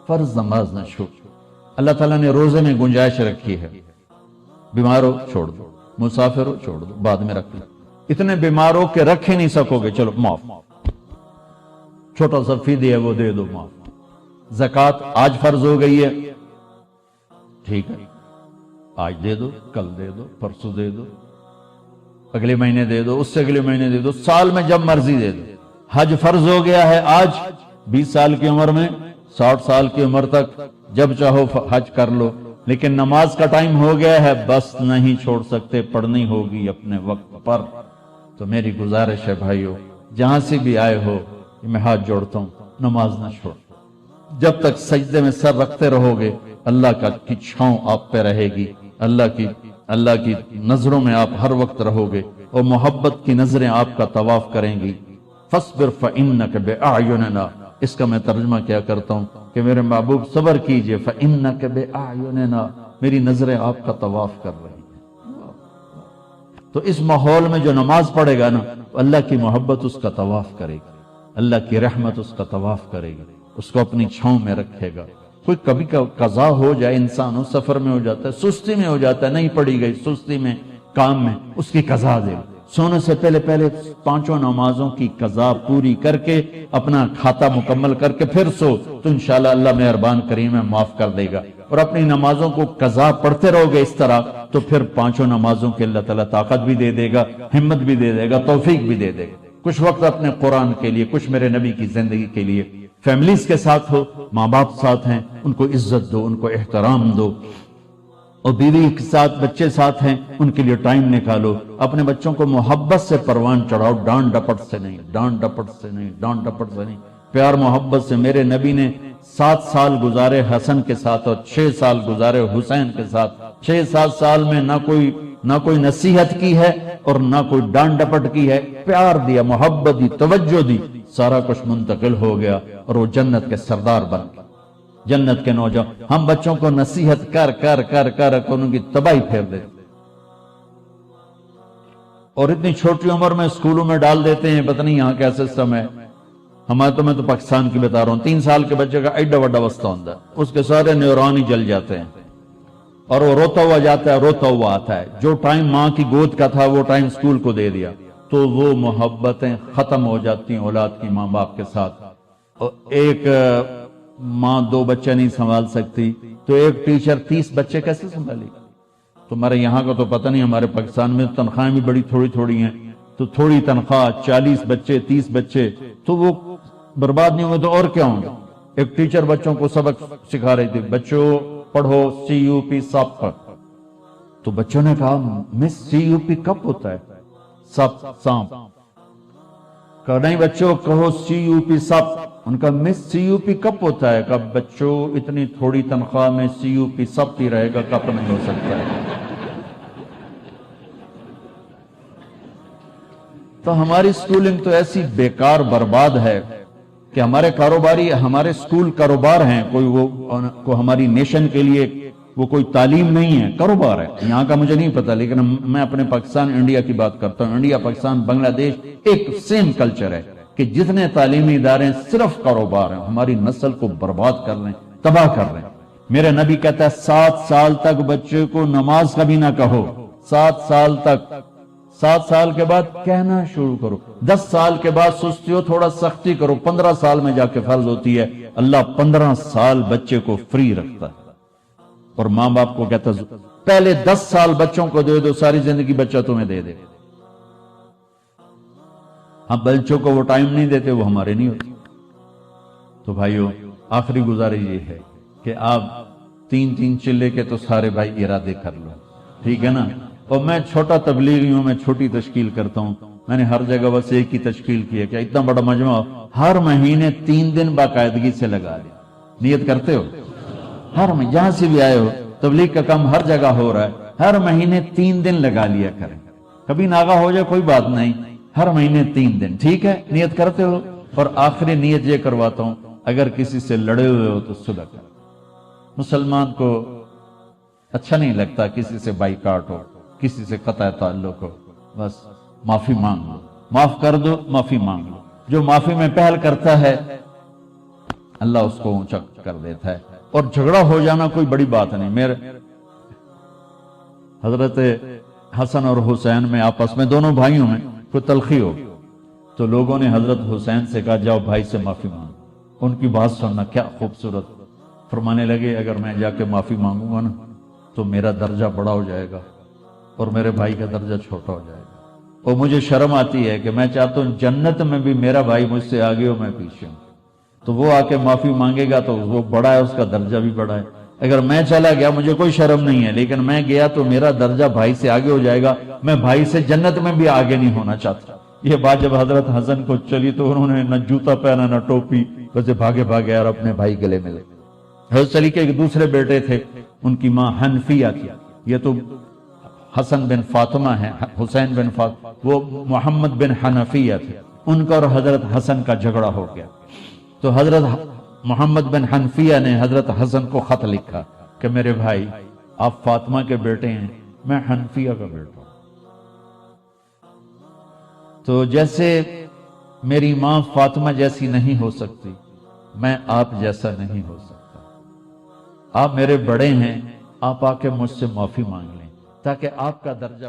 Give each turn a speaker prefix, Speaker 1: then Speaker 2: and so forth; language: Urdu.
Speaker 1: فرض نماز نہ چھوڑ. اللہ تعالیٰ نے روزے میں گنجائش رکھی ہے. بیمار ہو چھوڑ دو، مسافر ہو چھوڑ دو، بعد میں رکھ لو. اتنے بیمار ہو کہ رکھ ہی نہیں سکو گے، چلو معاف. چھوٹا سا فدیہ ہے وہ دے دو، معاف. زکوٰۃ آج فرض ہو گئی ہے، ٹھیک ہے، آج دے دو، کل دے دو، پرسوں دے دو، اگلے مہینے دے دو، اس سے اگلے مہینے دے دو، سال میں جب مرضی دے دو. حج فرض ہو گیا ہے آج، 20 سال کی عمر میں 60 سال کی عمر تک جب چاہو حج کر لو. لیکن نماز کا ٹائم ہو گیا ہے، بس نہیں چھوڑ سکتے، پڑھنی ہوگی اپنے وقت پر. تو میری گزارش ہے بھائیو، جہاں سے بھی آئے ہو، میں ہاتھ جوڑتا ہوں، نماز نہ چھوڑ. جب تک سجدے میں سر رکھتے رہو گے، اللہ کی چھاؤں آپ پہ رہے گی، اللہ کی نظروں میں آپ ہر وقت رہو گے، اور محبت کی نظریں آپ کا طواف کریں گی. فاصبر فإنک بأعیننا، اس کا میں ترجمہ کیا کرتا ہوں کہ میرے محبوب صبر کیجئے، فإنک بأعیننا، میری نظریں آپ کا طواف کر رہی ہیں. تو اس ماحول میں جو نماز پڑھے گا نا، اللہ کی محبت اس کا طواف کرے گی، اللہ کی رحمت اس کا طواف کرے گی، اس کو اپنی چھاؤں میں رکھے گا. کوئی کبھی قضا ہو جائے، انسان سفر میں ہو جاتا ہے، سستی میں ہو جاتا ہے، نہیں پڑھی گئی، سستی میں، کام میں، اس کی قضا دے. سونے سے پہلے 5 نمازوں کی قضا پوری کر کے اپنا کھاتا مکمل کر کے پھر سو، تو انشاءاللہ اللہ مہربان کریم ہے، معاف کر دے گا. اور اپنی نمازوں کو قضا پڑھتے رہو گے اس طرح، تو پھر 5 نمازوں کے اللہ تعالیٰ طاقت بھی دے دے گا، ہمت بھی دے دے گا، توفیق بھی دے دے گا. کچھ وقت اپنے قرآن کے لیے، کچھ میرے نبی کی زندگی کے لیے. فیملیز کے ساتھ ہو، ماں باپ ساتھ ہیں، ان کو عزت دو، ان کو احترام دو. اور بیوی کے ساتھ، بچے ساتھ ہیں، ان کے لیے ٹائم نکالو. اپنے بچوں کو محبت سے پروان چڑھاؤ، ڈانٹ ڈپٹ سے نہیں، ڈانٹ ڈپٹ سے نہیں، ڈانٹ ڈپٹ سے نہیں، پیار محبت سے. میرے نبی نے 7 سال گزارے حسن کے ساتھ اور 6 سال گزارے حسین کے ساتھ. 6-7 سال میں نہ کوئی نصیحت کی ہے اور نہ کوئی ڈانٹ ڈپٹ کی ہے، پیار دیا، محبت دی، توجہ دی، سارا کچھ منتقل ہو گیا اور وہ جنت کے سردار بن گئے، جنت کے نوجوان. ہم بچوں کو نصیحت کر ان کی تباہی پھیر دیتے، اور اتنی چھوٹی عمر میں اسکولوں میں ڈال دیتے ہیں. پتہ نہیں یہاں کیا سسٹم ہے. ہمارے تو، میں تو پاکستان کی بتا رہا ہوں، 3 سال کے بچے کا ایڈا وڈا وسطہ ہوتا ہے، اس کے سارے نیورون ہی جل جاتے ہیں، اور وہ روتا ہوا جاتا ہے، روتا ہوا آتا ہے. جو ٹائم ماں کی گود کا تھا وہ ٹائم اسکول کو دے دیا، تو وہ محبتیں ختم ہو جاتی ہیں اولاد کی ماں باپ کے ساتھ. اور ایک ماں 2 بچے نہیں سنبھال سکتی، تو ایک ٹیچر 30 بچے کیسے سنبھالے گی؟ تمہارے یہاں کا تو پتہ نہیں، ہمارے پاکستان میں تنخواہیں بھی بڑی تھوڑی ہیں، تو تھوڑی تنخواہ، 40 بچے، 30 بچے، تو وہ برباد نہیں ہوئے تو اور کیا ہوں گے؟ ایک ٹیچر بچوں کو سبق سکھا رہی تھی، بچوں پڑھو CUP سپ. تو بچوں نے کہا، مس CUP کب ہوتا ہے؟ سپ، سانپ. کہا نہیں بچوں، کہو CUP سپ. ان کا مس CUP کب ہوتا ہے؟ کہا بچوں، اتنی تھوڑی تنخواہ میں CUP سپ ہی رہے گا، کب نہیں ہو سکتا ہے. تو ہماری سکولنگ تو ایسی بیکار برباد ہے کہ ہمارے کاروباری، ہمارے سکول کاروبار ہیں. کوئی ہماری نیشن کے لیے وہ کوئی تعلیم نہیں ہے، کاروبار ہے. یہاں کا مجھے نہیں پتا، لیکن میں اپنے پاکستان، انڈیا کی بات کرتا ہوں. انڈیا، پاکستان، بنگلہ دیش ایک سیم کلچر ہے کہ جتنے تعلیمی ادارے صرف کاروبار ہیں، ہماری نسل کو برباد کر رہے ہیں، تباہ کر رہے ہیں. میرے نبی کہتا ہے 7 سال تک بچے کو نماز کبھی نہ کہو، 7 سال تک. 7 سال کے بعد کہنا شروع کرو. 10 سال کے بعد سستی ہو، تھوڑا سختی کرو. 15 سال میں جا کے فرض ہوتی ہے. اللہ 15 سال بچے کو فری رکھتا ہے، اور ماں باپ کو کہتا ہے پہلے 10 سال بچوں کو دے دو، ساری زندگی بچہ تمہیں دے دے. ہم بچوں کو وہ ٹائم نہیں دیتے، وہ ہمارے نہیں ہوتے. تو بھائیو، آخری گزارش یہ ہے کہ آپ 3 چلے کے تو سارے بھائی ارادے کر لو، ٹھیک ہے نا. اور میں چھوٹا تبلیغی ہوں، میں چھوٹی تشکیل کرتا ہوں. میں نے ہر جگہ بس ایک ہی تشکیل کی ہے کہ اتنا بڑا مجمع ہر مہینے 3 دن باقاعدگی سے لگا لیں. نیت کرتے ہو؟ ہر مہینے جہاں سے بھی آئے ہو، تبلیغ کا کام ہر جگہ ہو رہا ہے، ہر مہینے 3 دن لگا لیا کریں. کبھی ناغہ ہو جائے کوئی بات نہیں، ہر مہینے 3 دن، ٹھیک ہے؟ نیت کرتے ہو؟ اور آخری نیت یہ کرواتا ہوں، اگر کسی سے لڑے ہوئے ہو تو صلح کرو. مسلمان کو اچھا نہیں لگتا کسی سے بائیکاٹ ہو، کسی سے قطع تعلق ہو. بس معافی مانگ لو، معاف کر دو، معافی مانگ لو. جو معافی میں پہل کرتا ہے اللہ اس کو اونچا کر دیتا ہے. اور جھگڑا ہو جانا کوئی بڑی بات نہیں. میرے حضرت حسن اور حسین میں آپس میں دونوں بھائیوں میں کوئی تلخی ہو تو لوگوں نے حضرت حسین سے کہا جاؤ بھائی سے معافی مانگو. ان کی بات سننا کیا خوبصورت. فرمانے لگے اگر میں جا کے معافی مانگوں گا نا تو میرا درجہ بڑا ہو جائے گا اور میرے بھائی کا درجہ چھوٹا ہو جائے گا. اور مجھے شرم آتی ہے کہ میں چاہتا ہوں جنت میں بھی میرا بھائی مجھ سے آگے ہو میں پیچھے ہوں. تو وہ آ کے معافی مانگے گا تو وہ بڑا ہے, اس کا درجہ بھی بڑا ہے. اگر میں چلا گیا مجھے کوئی شرم نہیں ہے, لیکن میں گیا تو میرا درجہ بھائی سے آگے ہو جائے گا. میں بھائی سے جنت میں بھی آگے نہیں ہونا چاہتا. یہ بات جب حضرت حسن کو چلی تو انہوں نے نہ جوتا پہنا نہ ٹوپی, ویسے بھاگے بھاگے اور اپنے بھائی گلے ملے. حضرت علی کے ایک دوسرے بیٹے تھے, ان کی ماں حنفیہ تھی. یہ تو حسن بن فاطمہ ہے, حسین بن فاطمہ, وہ محمد بن حنفیہ تھے. ان کا اور حضرت حسن کا جھگڑا ہو گیا تو حضرت محمد بن حنفیہ نے حضرت حسن کو خط لکھا کہ میرے بھائی آپ فاطمہ کے بیٹے ہیں, میں حنفیہ کا بیٹا ہوں. تو جیسے میری ماں فاطمہ جیسی نہیں ہو سکتی, میں آپ جیسا نہیں ہو سکتا. آپ میرے بڑے ہیں, آپ آ کے مجھ سے معافی مانگ لیں تاکہ آپ کا درجہ